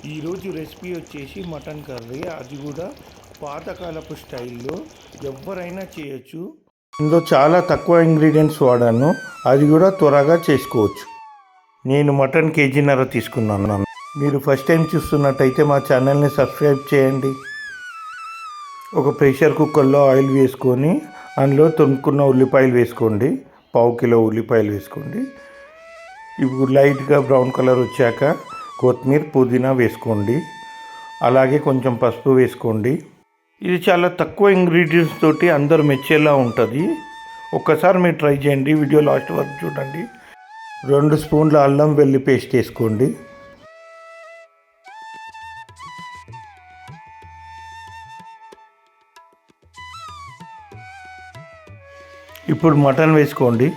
ఈరోజు రెసిపీ వచ్చేసి mutton curry, అది కూడా పాతకాలపు స్టైల్లో ఎవరైనా చేయొచ్చు. ఇందులో చాలా తక్కువ ఇంగ్రీడియంట్స్ వాడాను, అది కూడా త్వరగా చేసుకోవచ్చు. నేను మటన్ కేజీన్నర తీసుకున్నాను. మీరు ఫస్ట్ టైం చూస్తున్నట్టయితే మా ఛానల్ని సబ్స్క్రైబ్ చేయండి. ఒక ప్రెషర్ కుక్కర్లో ఆయిల్ వేసుకొని అందులో తురుముకున్న ఉల్లిపాయలు వేసుకోండి. 1/2 కిలో ఉల్లిపాయలు వేసుకోండి. ఇప్పుడు లైట్గా బ్రౌన్ కలర్ వచ్చాక కొత్తిమీర, పుదీనా వేసుకోండి. అలాగే కొంచెం పసుపు వేసుకోండి. ఇది చాలా తక్కువ ఇంగ్రీడియంట్స్ తోటి అందరూ మెచ్చేలా ఉంటుంది. ఒక్కసారి మీరు ట్రై చేయండి. వీడియో లాస్ట్ వరకు చూడండి. 2 స్పూన్ల అల్లం వెల్లుల్లి పేస్ట్ వేసుకోండి. ఇప్పుడు మటన్ వేసుకోండి.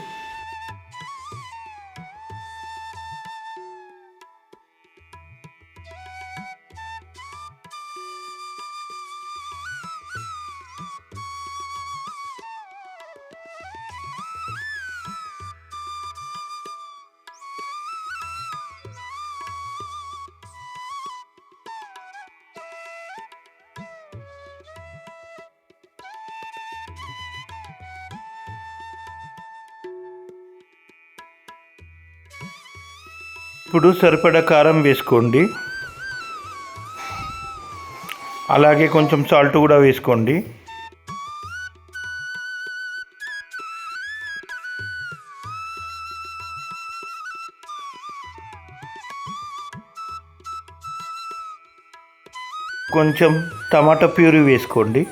ఇప్పుడు సరిపడా కారం వేసుకోండి. అలాగే కొంచెం సాల్ట్ కూడా వేసుకోండి. కొంచెం టమాటా ప్యూరీ వేసుకోండి.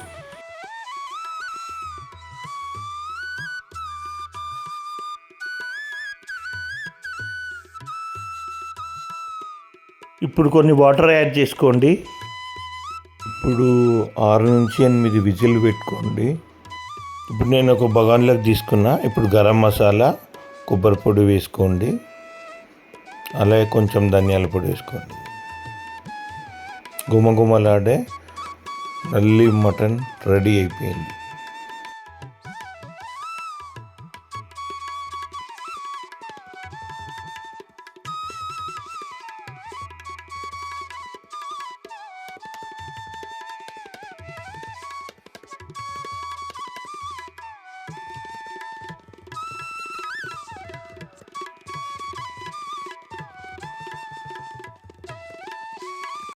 ఇప్పుడు కొన్ని వాటర్ యాడ్ చేసుకోండి. ఇప్పుడు 6 నుంచి 8 విజిల్ పెట్టుకోండి. ఇప్పుడు నేను ఒక బగాన్లోకి తీసుకున్నా. ఇప్పుడు గరం మసాలా, కొబ్బరి పొడి వేసుకోండి. అలాగే కొంచెం ధనియాల పొడి వేసుకోండి. గుమగుమలాడే నల్లి మటన్ రెడీ అయిపోయింది.